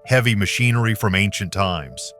heavy machinery from ancient times.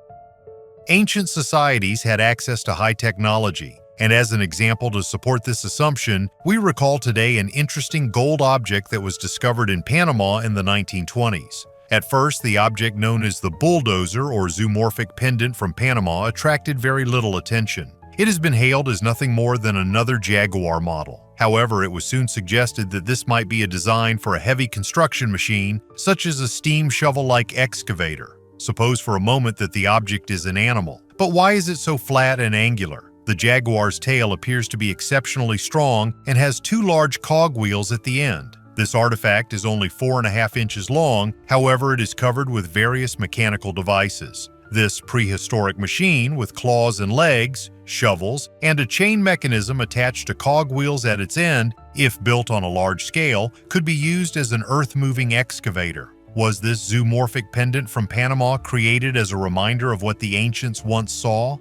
Ancient societies had access to high technology, and as an example to support this assumption, we recall today an interesting gold object that was discovered in Panama in the 1920s. At first, the object known as the bulldozer or zoomorphic pendant from Panama attracted very little attention. It has been hailed as nothing more than another Jaguar model. However, it was soon suggested that this might be a design for a heavy construction machine, such as a steam shovel-like excavator. Suppose for a moment that the object is an animal. But why is it so flat and angular? The Jaguar's tail appears to be exceptionally strong and has two large cogwheels at the end. This artifact is only 4.5 inches long, however it is covered with various mechanical devices. This prehistoric machine, with claws and legs, shovels, and a chain mechanism attached to cogwheels at its end, if built on a large scale, could be used as an earth-moving excavator. Was this zoomorphic pendant from Panama created as a reminder of what the ancients once saw?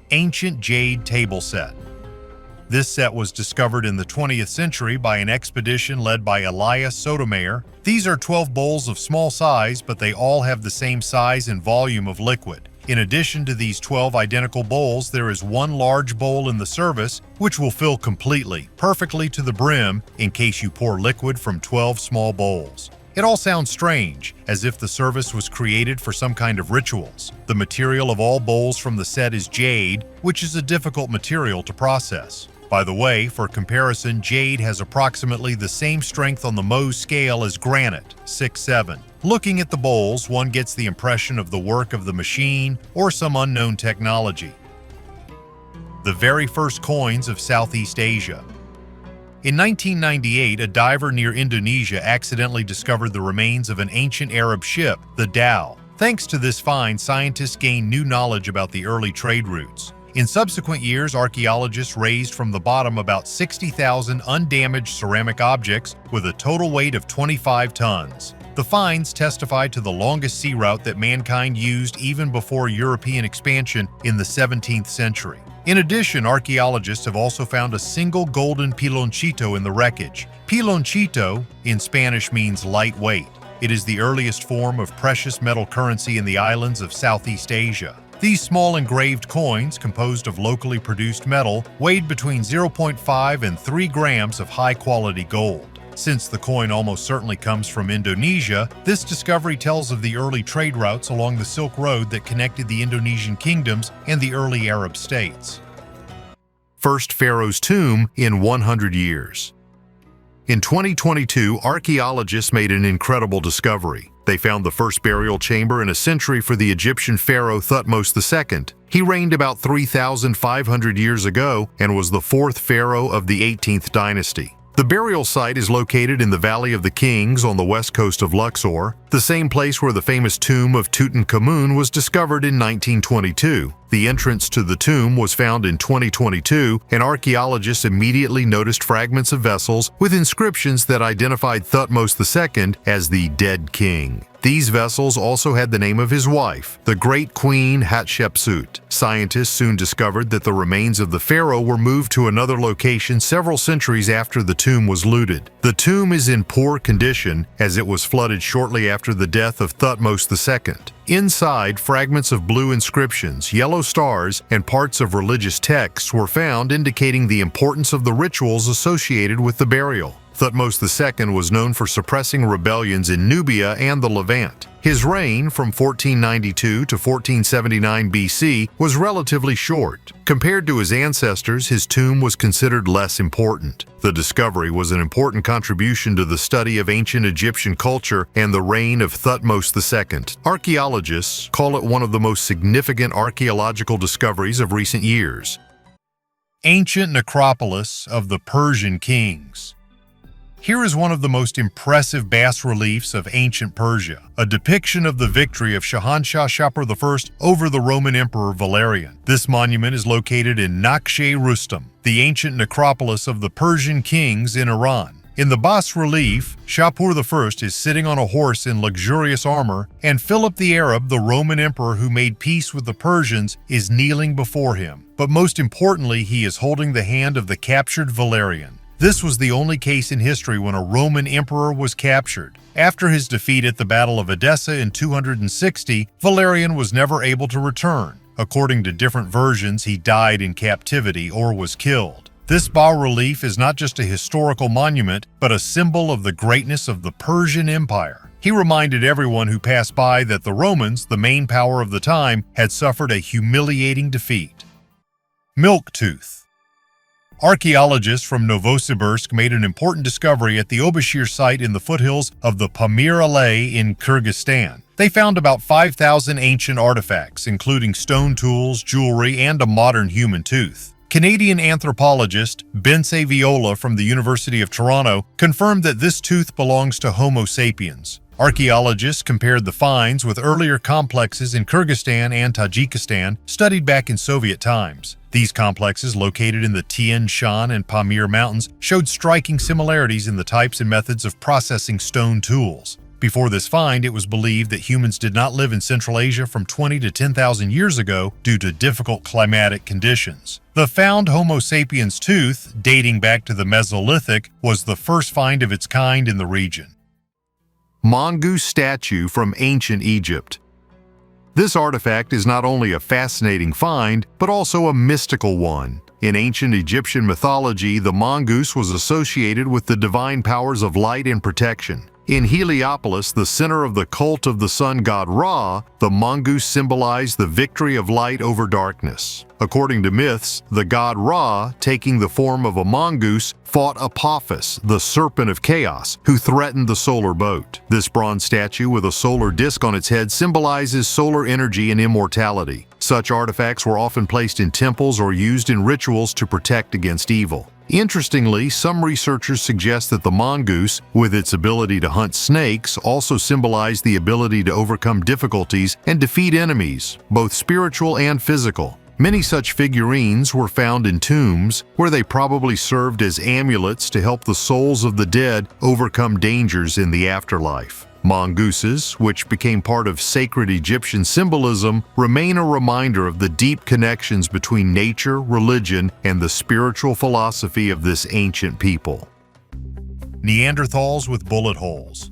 Ancient Jade Table Set. This set was discovered in the 20th century by an expedition led by Elias Sotomayor. These are 12 bowls of small size, but they all have the same size and volume of liquid. In addition to these 12 identical bowls, there is one large bowl in the service, which will fill completely, perfectly to the brim, in case you pour liquid from 12 small bowls. It all sounds strange, as if the service was created for some kind of rituals. The material of all bowls from the set is jade, which is a difficult material to process. By the way, for comparison, jade has approximately the same strength on the Mohs scale as granite, 6-7. Looking at the bowls, one gets the impression of the work of the machine or some unknown technology. The very first coins of Southeast Asia. In 1998, a diver near Indonesia accidentally discovered the remains of an ancient Arab ship, the Dhow. Thanks to this find, scientists gained new knowledge about the early trade routes. In subsequent years, archaeologists raised from the bottom about 60,000 undamaged ceramic objects with a total weight of 25 tons. The finds testify to the longest sea route that mankind used even before European expansion in the 17th century. In addition, archaeologists have also found a single golden piloncito in the wreckage. Piloncito in Spanish means lightweight. It is the earliest form of precious metal currency in the islands of Southeast Asia. These small engraved coins, composed of locally produced metal, weighed between 0.5 and 3 grams of high-quality gold. Since the coin almost certainly comes from Indonesia, this discovery tells of the early trade routes along the Silk Road that connected the Indonesian kingdoms and the early Arab states. First pharaoh's tomb in 100 years. In 2022, archaeologists made an incredible discovery. They found the first burial chamber in a century for the Egyptian pharaoh Thutmose II. He reigned about 3,500 years ago and was the fourth pharaoh of the 18th dynasty. The burial site is located in the Valley of the Kings on the west coast of Luxor, the same place where the famous tomb of Tutankhamun was discovered in 1922. The entrance to the tomb was found in 2022, and archaeologists immediately noticed fragments of vessels with inscriptions that identified Thutmose II as the dead king. These vessels also had the name of his wife, the great queen Hatshepsut. Scientists soon discovered that the remains of the pharaoh were moved to another location several centuries after the tomb was looted. The tomb is in poor condition as it was flooded shortly after the death of Thutmose II. Inside, fragments of blue inscriptions, yellow stars, and parts of religious texts were found, indicating the importance of the rituals associated with the burial. Thutmose II was known for suppressing rebellions in Nubia and the Levant. His reign, from 1492 to 1479 BC, was relatively short. Compared to his ancestors, his tomb was considered less important. The discovery was an important contribution to the study of ancient Egyptian culture and the reign of Thutmose II. Archaeologists call it one of the most significant archaeological discoveries of recent years. Ancient necropolis of the Persian kings. Here is one of the most impressive bas-reliefs of ancient Persia, a depiction of the victory of Shahanshah Shapur I over the Roman Emperor Valerian. This monument is located in Nakhche-Rustam, the ancient necropolis of the Persian kings in Iran. In the bas-relief, Shapur I is sitting on a horse in luxurious armor, and Philip the Arab, the Roman emperor who made peace with the Persians, is kneeling before him. But most importantly, he is holding the hand of the captured Valerian. This was the only case in history when a Roman emperor was captured. After his defeat at the Battle of Edessa in 260, Valerian was never able to return. According to different versions, he died in captivity or was killed. This bas-relief is not just a historical monument, but a symbol of the greatness of the Persian Empire. He reminded everyone who passed by that the Romans, the main power of the time, had suffered a humiliating defeat. Milk tooth. Archaeologists from Novosibirsk made an important discovery at the Obashir site in the foothills of the Pamir Alay in Kyrgyzstan. They found about 5,000 ancient artifacts, including stone tools, jewelry, and a modern human tooth. Canadian anthropologist Bence Viola from the University of Toronto confirmed that this tooth belongs to Homo sapiens. Archaeologists compared the finds with earlier complexes in Kyrgyzstan and Tajikistan studied back in Soviet times. These complexes, located in the Tian Shan and Pamir Mountains, showed striking similarities in the types and methods of processing stone tools. Before this find, it was believed that humans did not live in Central Asia from 20 to 10,000 years ago due to difficult climatic conditions. The found Homo sapiens tooth, dating back to the Mesolithic, was the first find of its kind in the region. Mongoose statue from ancient Egypt. This artifact is not only a fascinating find, but also a mystical one. In ancient Egyptian mythology, the mongoose was associated with the divine powers of light and protection. In Heliopolis, the center of the cult of the sun god Ra, the mongoose symbolized the victory of light over darkness. According to myths, the god Ra, taking the form of a mongoose, fought Apophis, the serpent of chaos, who threatened the solar boat. This bronze statue with a solar disk on its head symbolizes solar energy and immortality. Such artifacts were often placed in temples or used in rituals to protect against evil. Interestingly, some researchers suggest that the mongoose, with its ability to hunt snakes, also symbolized the ability to overcome difficulties and defeat enemies, both spiritual and physical. Many such figurines were found in tombs, where they probably served as amulets to help the souls of the dead overcome dangers in the afterlife. Mongooses, which became part of sacred Egyptian symbolism, remain a reminder of the deep connections between nature, religion, and the spiritual philosophy of this ancient people. Neanderthals with bullet holes.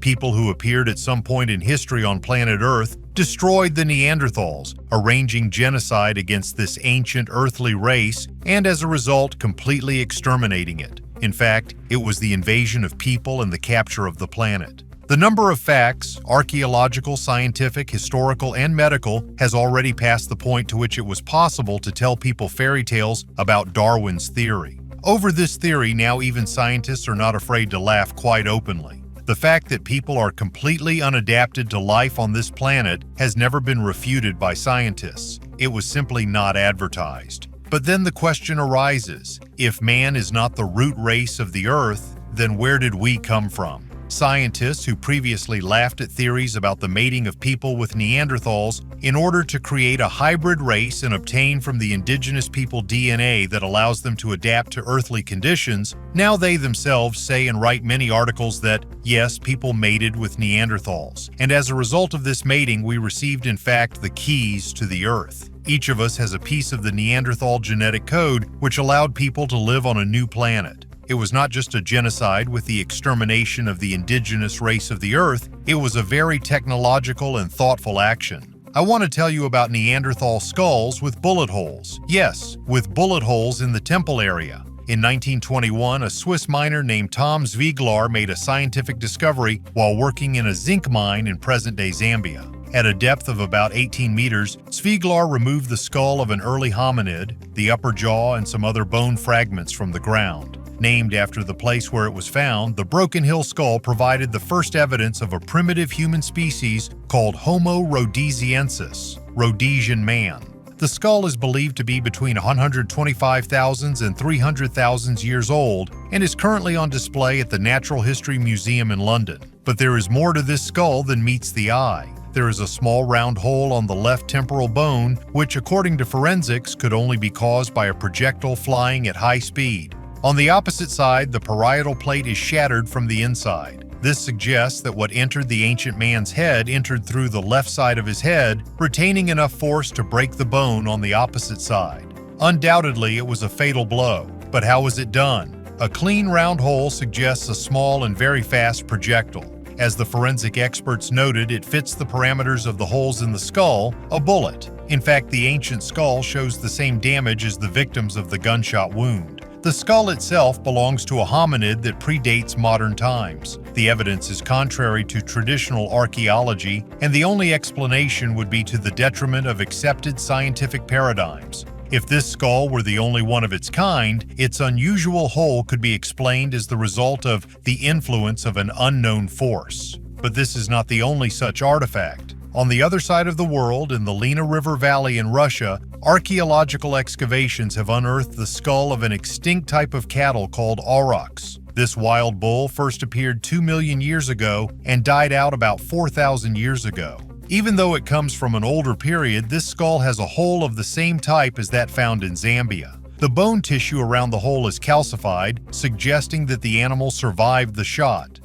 People who appeared at some point in history on planet Earth destroyed the Neanderthals, arranging genocide against this ancient earthly race and, as a result, completely exterminating it. In fact, it was the invasion of people and the capture of the planet. The number of facts, archaeological, scientific, historical, and medical, has already passed the point to which it was possible to tell people fairy tales about Darwin's theory. Over this theory, now even scientists are not afraid to laugh quite openly. The fact that people are completely unadapted to life on this planet has never been refuted by scientists. It was simply not advertised. But then the question arises, if man is not the root race of the Earth, then where did we come from? Scientists who previously laughed at theories about the mating of people with Neanderthals in order to create a hybrid race and obtain from the indigenous people DNA that allows them to adapt to earthly conditions, now they themselves say and write many articles that, yes, people mated with Neanderthals. And as a result of this mating, we received in fact the keys to the Earth. Each of us has a piece of the Neanderthal genetic code which allowed people to live on a new planet. It was not just a genocide with the extermination of the indigenous race of the Earth, it was a very technological and thoughtful action. I want to tell you about Neanderthal skulls with bullet holes. Yes, with bullet holes in the temple area. In 1921, a Swiss miner named Tom Zwieglar made a scientific discovery while working in a zinc mine in present-day Zambia. At a depth of about 18 meters, Zwieglar removed the skull of an early hominid, the upper jaw, and some other bone fragments from the ground. Named after the place where it was found, the Broken Hill skull provided the first evidence of a primitive human species called Homo rhodesiensis, Rhodesian man. The skull is believed to be between 125,000 and 300,000 years old and is currently on display at the Natural History Museum in London. But there is more to this skull than meets the eye. There is a small round hole on the left temporal bone, which according to forensics could only be caused by a projectile flying at high speed. On the opposite side, the parietal plate is shattered from the inside. This suggests that what entered the ancient man's head entered through the left side of his head, retaining enough force to break the bone on the opposite side. Undoubtedly, it was a fatal blow. But how was it done? A clean round hole suggests a small and very fast projectile. As the forensic experts noted, it fits the parameters of the holes in the skull, a bullet. In fact, the ancient skull shows the same damage as the victims of the gunshot wound. The skull itself belongs to a hominid that predates modern times. The evidence is contrary to traditional archaeology, and the only explanation would be to the detriment of accepted scientific paradigms. If this skull were the only one of its kind, its unusual hole could be explained as the result of the influence of an unknown force. But this is not the only such artifact. On the other side of the world, in the Lena River Valley in Russia, archaeological excavations have unearthed the skull of an extinct type of cattle called aurochs. This wild bull first appeared 2 million years ago and died out about 4,000 years ago. Even though it comes from an older period, this skull has a hole of the same type as that found in Zambia. The bone tissue around the hole is calcified, suggesting that the animal survived the shot.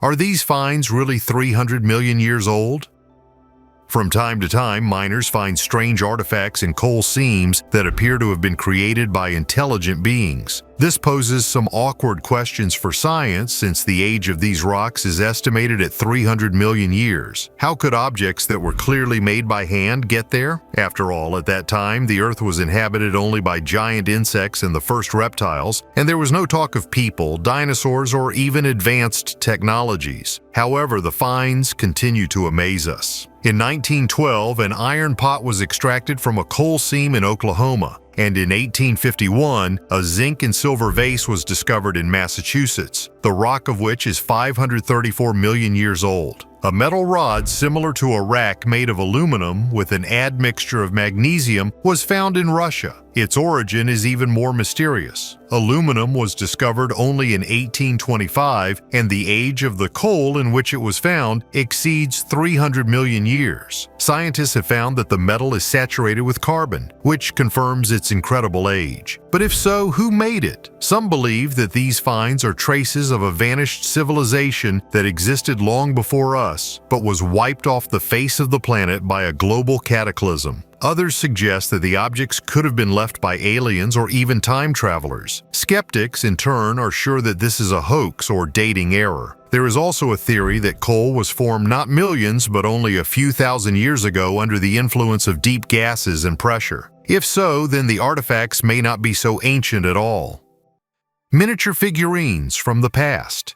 Are these finds really 300 million years old? From time to time, miners find strange artifacts in coal seams that appear to have been created by intelligent beings. This poses some awkward questions for science since the age of these rocks is estimated at 300 million years. How could objects that were clearly made by hand get there? After all, at that time, the Earth was inhabited only by giant insects and the first reptiles, and there was no talk of people, dinosaurs, or even advanced technologies. However, the finds continue to amaze us. In 1912, an iron pot was extracted from a coal seam in Oklahoma, and in 1851, a zinc and silver vase was discovered in Massachusetts, the rock of which is 534 million years old. A metal rod similar to a rack made of aluminum with an admixture of magnesium was found in Russia. Its origin is even more mysterious. Aluminum was discovered only in 1825, and the age of the coal in which it was found exceeds 300 million years. Scientists have found that the metal is saturated with carbon, which confirms its incredible age. But if so, who made it? Some believe that these finds are traces of a vanished civilization that existed long before us, but was wiped off the face of the planet by a global cataclysm. Others suggest that the objects could have been left by aliens or even time travelers. Skeptics, in turn, are sure that this is a hoax or dating error. There is also a theory that coal was formed not millions but only a few thousand years ago under the influence of deep gases and pressure. If so, then the artifacts may not be so ancient at all. Miniature figurines from the past.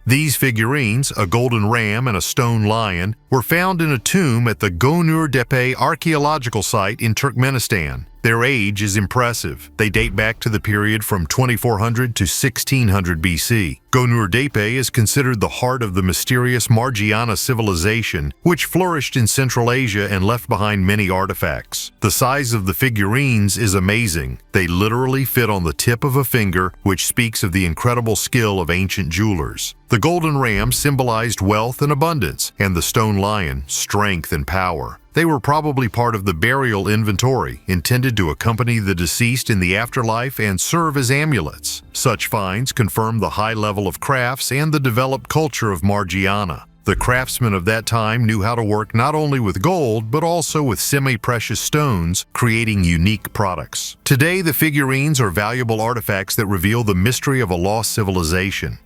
These figurines, a golden ram and a stone lion, were found in a tomb at the Gonur Depe archaeological site in Turkmenistan. Their age is impressive. They date back to the period from 2400 to 1600 BC. Gonur Depe is considered the heart of the mysterious Margiana civilization, which flourished in Central Asia and left behind many artifacts. The size of the figurines is amazing. They literally fit on the tip of a finger, which speaks of the incredible skill of ancient jewelers. The golden ram symbolized wealth and abundance, and the stone lion, strength and power. They were probably part of the burial inventory, intended to accompany the deceased in the afterlife and serve as amulets. Such finds confirm the high level of crafts and the developed culture of Margiana. The craftsmen of that time knew how to work not only with gold, but also with semi-precious stones, creating unique products. Today, the figurines are valuable artifacts that reveal the mystery of a lost civilization.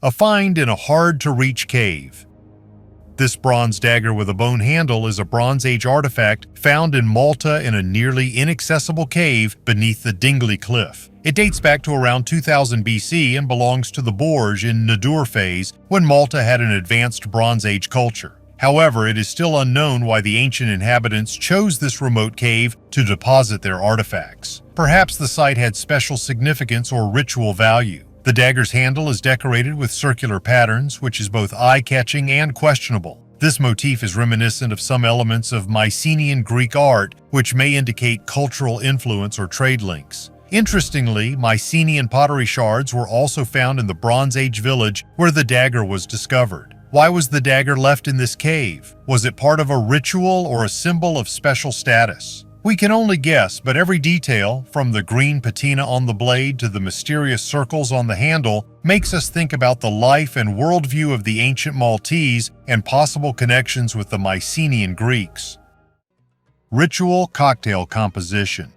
A find in a hard-to-reach cave. This bronze dagger with a bone handle is a Bronze Age artifact found in Malta in a nearly inaccessible cave beneath the Dingley Cliff. It dates back to around 2000 BC and belongs to the Borg in Nadur phase when Malta had an advanced Bronze Age culture. However, it is still unknown why the ancient inhabitants chose this remote cave to deposit their artifacts. Perhaps the site had special significance or ritual value. The dagger's handle is decorated with circular patterns, which is both eye-catching and questionable. This motif is reminiscent of some elements of Mycenaean Greek art, which may indicate cultural influence or trade links. Interestingly, Mycenaean pottery shards were also found in the Bronze Age village where the dagger was discovered. Why was the dagger left in this cave? Was it part of a ritual or a symbol of special status? We can only guess, but every detail, from the green patina on the blade to the mysterious circles on the handle, makes us think about the life and worldview of the ancient Maltese and possible connections with the Mycenaean Greeks. Ritual cocktail composition.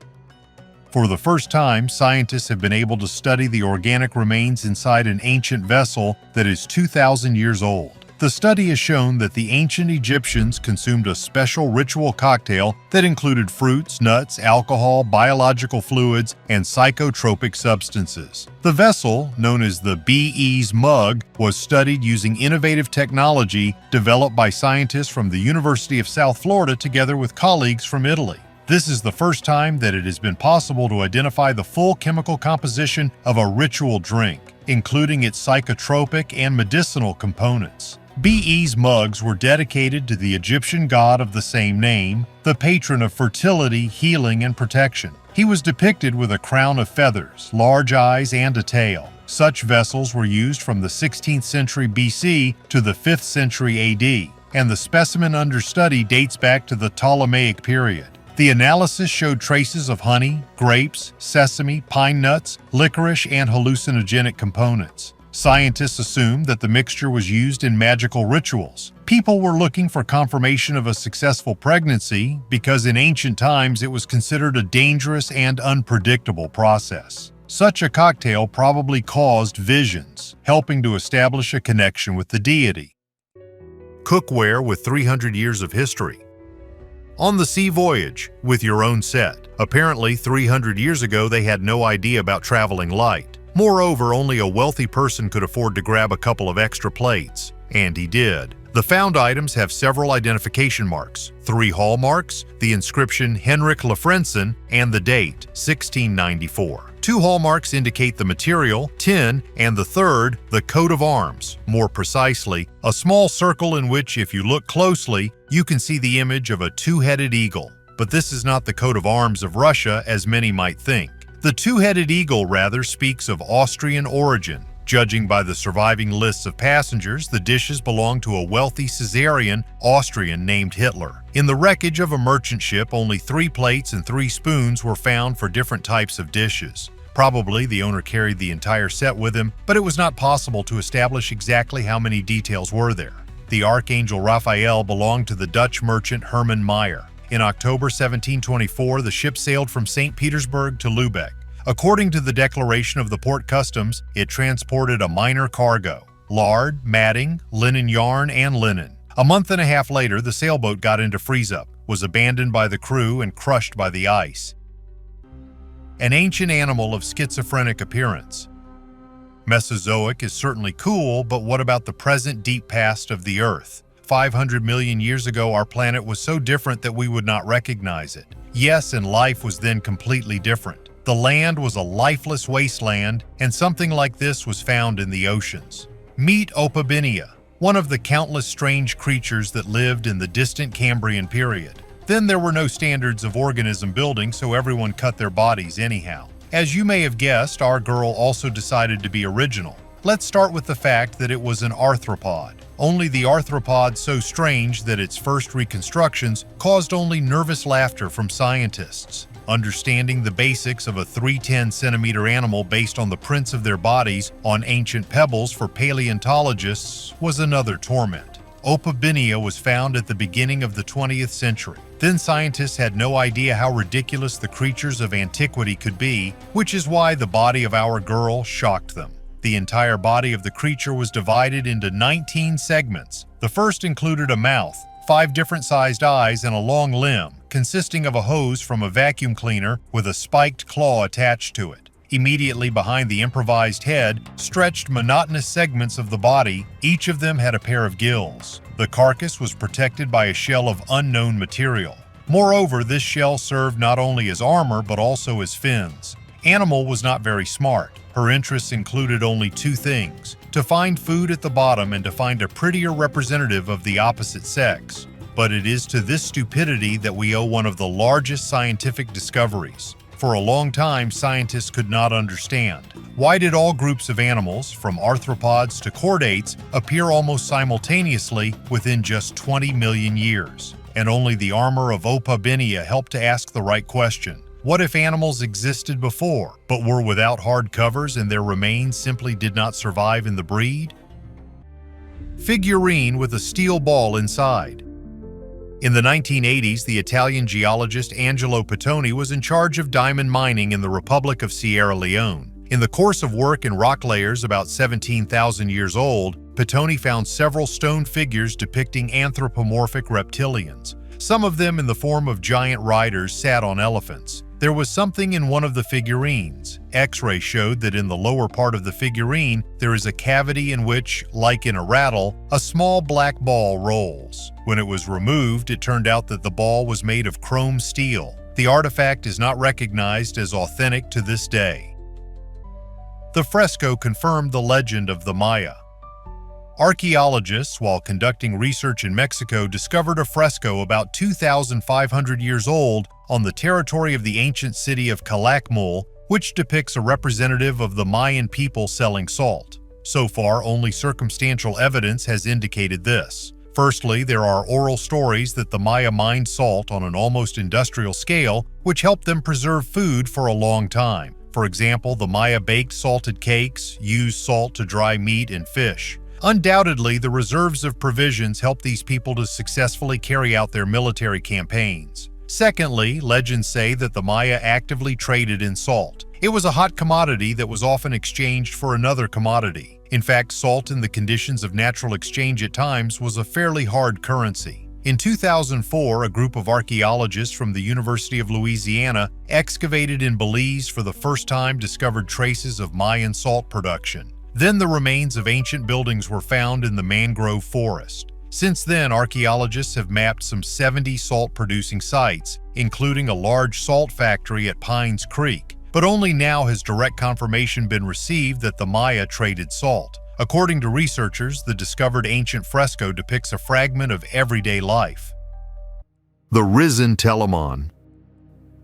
For the first time, scientists have been able to study the organic remains inside an ancient vessel that is 2,000 years old. The study has shown that the ancient Egyptians consumed a special ritual cocktail that included fruits, nuts, alcohol, biological fluids, and psychotropic substances. The vessel, known as the Be's mug, was studied using innovative technology developed by scientists from the University of South Florida together with colleagues from Italy. This is the first time that it has been possible to identify the full chemical composition of a ritual drink, including its psychotropic and medicinal components. Be's mugs were dedicated to the Egyptian god of the same name, the patron of fertility, healing, and protection. He was depicted with a crown of feathers, large eyes, and a tail. Such vessels were used from the 16th century BC to the 5th century AD, and the specimen under study dates back to the Ptolemaic period. The analysis showed traces of honey, grapes, sesame, pine nuts, licorice, and hallucinogenic components. Scientists assumed that the mixture was used in magical rituals. People were looking for confirmation of a successful pregnancy because in ancient times it was considered a dangerous and unpredictable process. Such a cocktail probably caused visions, helping to establish a connection with the deity. Cookware with 300 years of history. On the sea voyage, with your own set. Apparently, 300 years ago they had no idea about traveling light. Moreover, only a wealthy person could afford to grab a couple of extra plates, and he did. The found items have several identification marks, 3 hallmarks, the inscription Henrik Lefrensen, and the date, 1694. 2 hallmarks indicate the material, tin, and the third, the coat of arms, more precisely, a small circle in which, if you look closely, you can see the image of a 2-headed eagle. But this is not the coat of arms of Russia, as many might think. The 2-headed eagle rather speaks of Austrian origin. Judging by the surviving lists of passengers, the dishes belong to a wealthy Caesarean Austrian named Hitler. In the wreckage of a merchant ship, only 3 plates and 3 spoons were found for different types of dishes. Probably the owner carried the entire set with him, but it was not possible to establish exactly how many details were there. The Archangel Raphael belonged to the Dutch merchant Herman Meyer. In October 1724, the ship sailed from St. Petersburg to Lubeck. According to the declaration of the port customs, it transported a minor cargo: lard, matting, linen yarn, and linen. A month and a half later, the sailboat got into freeze-up, was abandoned by the crew, and crushed by the ice. An ancient animal of schizophrenic appearance. Mesozoic is certainly cool, but what about the present deep past of the Earth? 500 million years ago, our planet was so different that we would not recognize it. Yes, and life was then completely different. The land was a lifeless wasteland, and something like this was found in the oceans. Meet Opabinia, one of the countless strange creatures that lived in the distant Cambrian period. Then there were no standards of organism building, so everyone cut their bodies anyhow. As you may have guessed, our girl also decided to be original. Let's start with the fact that it was an arthropod. Only the arthropod so strange that its first reconstructions caused only nervous laughter from scientists. Understanding the basics of a 310-centimeter animal based on the prints of their bodies on ancient pebbles for paleontologists was another torment. Opabinia was found at the beginning of the 20th century. Then scientists had no idea how ridiculous the creatures of antiquity could be, which is why the body of our girl shocked them. The entire body of the creature was divided into 19 segments. The first included a mouth, 5 different sized eyes, and a long limb, consisting of a hose from a vacuum cleaner with a spiked claw attached to it. Immediately behind the improvised head stretched monotonous segments of the body. Each of them had a pair of gills. The carcass was protected by a shell of unknown material. Moreover, this shell served not only as armor but also as fins. Animal was not very smart. Her interests included only 2 things: to find food at the bottom and to find a prettier representative of the opposite sex. But it is to this stupidity that we owe one of the largest scientific discoveries. For a long time, scientists could not understand. Why did all groups of animals, from arthropods to chordates, appear almost simultaneously within just 20 million years? And only the armor of Opabinia helped to ask the right question. What if animals existed before, but were without hard covers and their remains simply did not survive in the breed? Figurine with a steel ball inside. In the 1980s, the Italian geologist Angelo Pittoni was in charge of diamond mining in the Republic of Sierra Leone. In the course of work in rock layers about 17,000 years old, Pittoni found several stone figures depicting anthropomorphic reptilians. Some of them in the form of giant riders sat on elephants. There was something in one of the figurines. X-ray showed that in the lower part of the figurine, there is a cavity in which, like in a rattle, a small black ball rolls. When it was removed, it turned out that the ball was made of chrome steel. The artifact is not recognized as authentic to this day. The fresco confirmed the legend of the Maya. Archaeologists, while conducting research in Mexico, discovered a fresco about 2,500 years old on the territory of the ancient city of Calakmul, which depicts a representative of the Mayan people selling salt. So far, only circumstantial evidence has indicated this. Firstly, there are oral stories that the Maya mined salt on an almost industrial scale, which helped them preserve food for a long time. For example, the Maya baked salted cakes, used salt to dry meat and fish. Undoubtedly, the reserves of provisions helped these people to successfully carry out their military campaigns. Secondly, legends say that the Maya actively traded in salt. It was a hot commodity that was often exchanged for another commodity. In fact, salt in the conditions of natural exchange at times was a fairly hard currency. In 2004, a group of archaeologists from the University of Louisiana excavated in Belize for the first time discovered traces of Mayan salt production. Then the remains of ancient buildings were found in the mangrove forest. Since then, archaeologists have mapped some 70 salt-producing sites, including a large salt factory at Pines Creek. But only now has direct confirmation been received that the Maya traded salt. According to researchers, the discovered ancient fresco depicts a fragment of everyday life. The risen Telamon.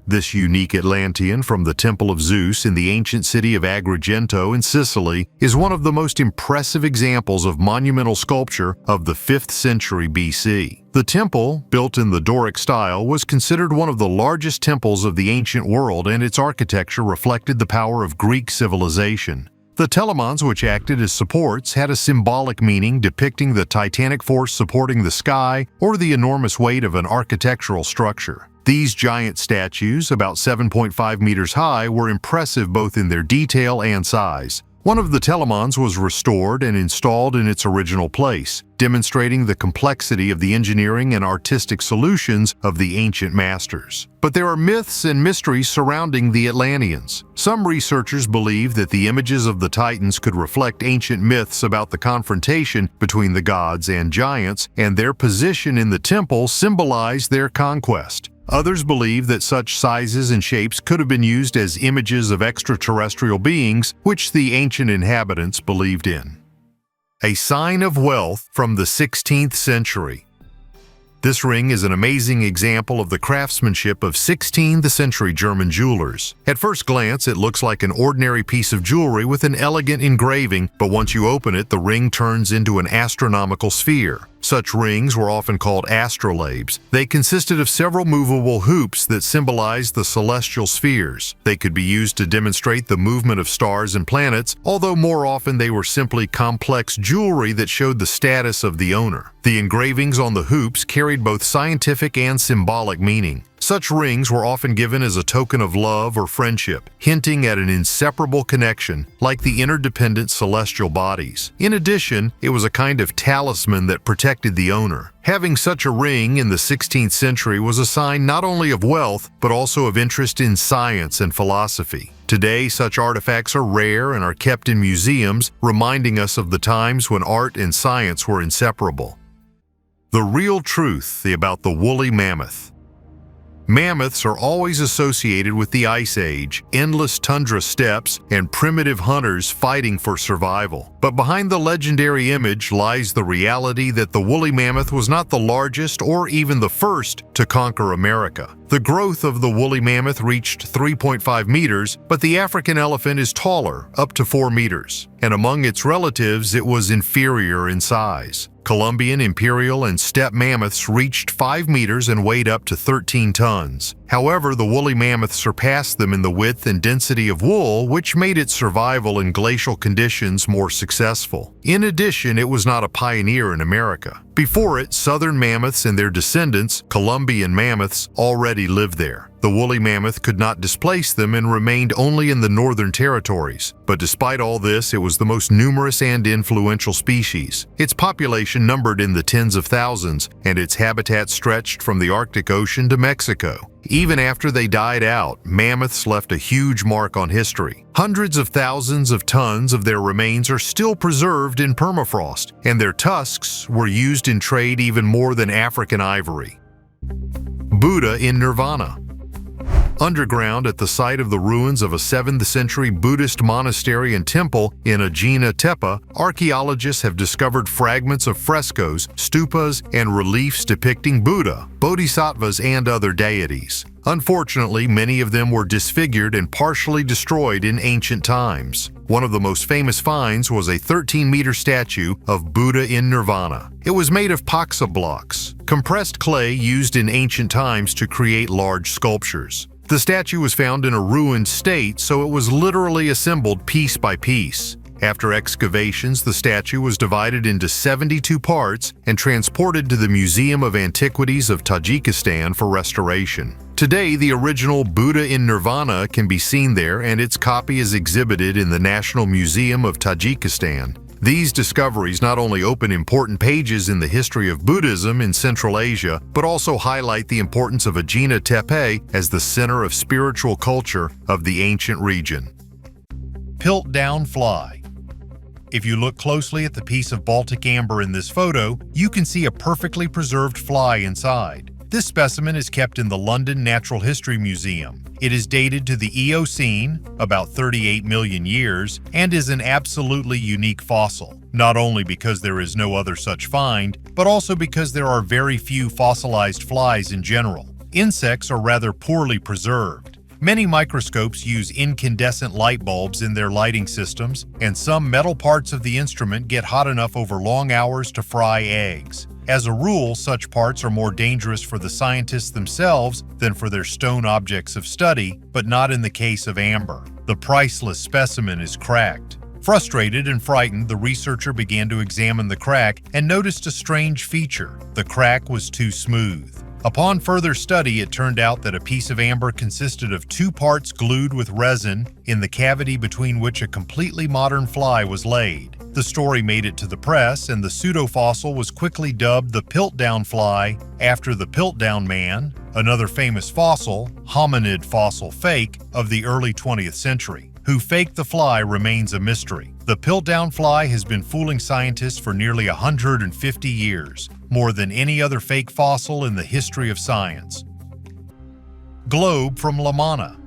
This unique Atlantean from the Temple of Zeus in the ancient city of Agriento in Sicily is one of the most impressive examples of monumental sculpture of the 5th century BC. The temple, built in the Doric style, was considered one of the largest temples of the ancient world, and its architecture reflected the power of Greek civilization. The telamons, which acted as supports, had a symbolic meaning depicting the titanic force supporting the sky or the enormous weight of an architectural structure. These giant statues, about 7.5 meters high, were impressive both in their detail and size. One of the telamons was restored and installed in its original place, demonstrating the complexity of the engineering and artistic solutions of the ancient masters. But there are myths and mysteries surrounding the Atlanteans. Some researchers believe that the images of the Titans could reflect ancient myths about the confrontation between the gods and giants, and their position in the temple symbolized their conquest. Others believe that such sizes and shapes could have been used as images of extraterrestrial beings, which the ancient inhabitants believed in. A sign of wealth from the 16th century. This ring is an amazing example of the craftsmanship of 16th century German jewelers. At first glance, it looks like an ordinary piece of jewelry with an elegant engraving, but once you open it, the ring turns into an astronomical sphere. Such rings were often called astrolabes. They consisted of several movable hoops that symbolized the celestial spheres. They could be used to demonstrate the movement of stars and planets, although more often they were simply complex jewelry that showed the status of the owner. The engravings on the hoops carried both scientific and symbolic meaning. Such rings were often given as a token of love or friendship, hinting at an inseparable connection, like the interdependent celestial bodies. In addition, it was a kind of talisman that protected the owner. Having such a ring in the 16th century was a sign not only of wealth, but also of interest in science and philosophy. Today, such artifacts are rare and are kept in museums, reminding us of the times when art and science were inseparable. The real truth about the woolly mammoth. Mammoths are always associated with the Ice Age, endless tundra steppes, and primitive hunters fighting for survival. But behind the legendary image lies the reality that the woolly mammoth was not the largest or even the first to conquer America. The growth of the woolly mammoth reached 3.5 meters, but the African elephant is taller, up to 4 meters. And among its relatives, it was inferior in size. Colombian, imperial, and steppe mammoths reached 5 meters and weighed up to 13 tons. However, the woolly mammoth surpassed them in the width and density of wool, which made its survival in glacial conditions more successful. In addition, it was not a pioneer in America. Before it, southern mammoths and their descendants, Colombian mammoths, already lived there. The woolly mammoth could not displace them and remained only in the northern territories. But despite all this, it was the most numerous and influential species. Its population numbered in the tens of thousands, and its habitat stretched from the Arctic Ocean to Mexico. Even after they died out, mammoths left a huge mark on history. Hundreds of thousands of tons of their remains are still preserved in permafrost, and their tusks were used in trade even more than African ivory. Buddha in Nirvana. Underground at the site of the ruins of a 7th century Buddhist monastery and temple in Ajanta Buddha, archaeologists have discovered fragments of frescoes, stupas, and reliefs depicting Buddha, bodhisattvas, and other deities. Unfortunately, many of them were disfigured and partially destroyed in ancient times. One of the most famous finds was a 13-meter statue of Buddha in Nirvana. It was made of paksa blocks, compressed clay used in ancient times to create large sculptures. The statue was found in a ruined state, so it was literally assembled piece by piece. After excavations, the statue was divided into 72 parts and transported to the Museum of Antiquities of Tajikistan for restoration. Today, the original Buddha in Nirvana can be seen there, and its copy is exhibited in the National Museum of Tajikistan. These discoveries not only open important pages in the history of Buddhism in Central Asia, but also highlight the importance of Ajanta Buddha as the center of spiritual culture of the ancient region. Piltdown fly. If you look closely at the piece of Baltic amber in this photo, you can see a perfectly preserved fly inside. This specimen is kept in the London Natural History Museum. It is dated to the Eocene, about 38 million years, and is an absolutely unique fossil, not only because there is no other such find, but also because there are very few fossilized flies in general. Insects are rather poorly preserved. Many microscopes use incandescent light bulbs in their lighting systems, and some metal parts of the instrument get hot enough over long hours to fry eggs. As a rule, such parts are more dangerous for the scientists themselves than for their stone objects of study, but not in the case of amber. The priceless specimen is cracked. Frustrated and frightened, the researcher began to examine the crack and noticed a strange feature. The crack was too smooth. Upon further study, it turned out that a piece of amber consisted of 2 parts glued with resin in the cavity between which a completely modern fly was laid. The story made it to the press, and the pseudo-fossil was quickly dubbed the Piltdown fly after the Piltdown man, another famous fossil, hominid fossil fake, of the early 20th century. Who faked the fly remains a mystery. The Piltdown fly has been fooling scientists for nearly 150 years, more than any other fake fossil in the history of science. Globe from La Manna.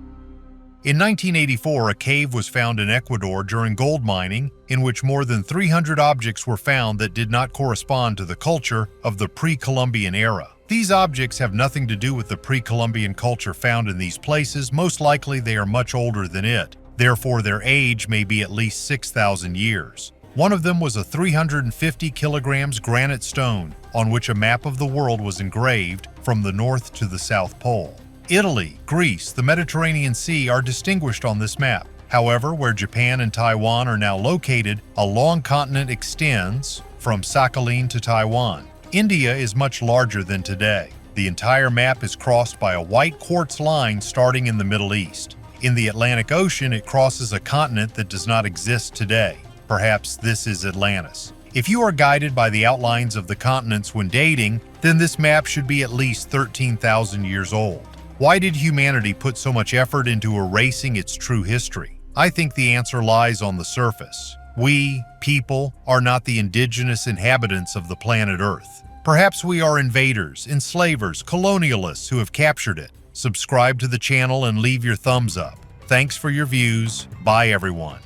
In 1984, a cave was found in Ecuador during gold mining, in which more than 300 objects were found that did not correspond to the culture of the pre-Columbian era. These objects have nothing to do with the pre-Columbian culture found in these places. Most likely they are much older than it. Therefore, their age may be at least 6,000 years. One of them was a 350 kilograms granite stone on which a map of the world was engraved from the North to the South Pole. Italy, Greece, the Mediterranean Sea are distinguished on this map. However, where Japan and Taiwan are now located, a long continent extends from Sakhalin to Taiwan. India is much larger than today. The entire map is crossed by a white quartz line starting in the Middle East. In the Atlantic Ocean, it crosses a continent that does not exist today. Perhaps this is Atlantis. If you are guided by the outlines of the continents when dating, then this map should be at least 13,000 years old. Why did humanity put so much effort into erasing its true history? I think the answer lies on the surface. We, people, are not the indigenous inhabitants of the planet Earth. Perhaps we are invaders, enslavers, colonialists who have captured it. Subscribe to the channel and leave your thumbs up. Thanks for your views. Bye, everyone.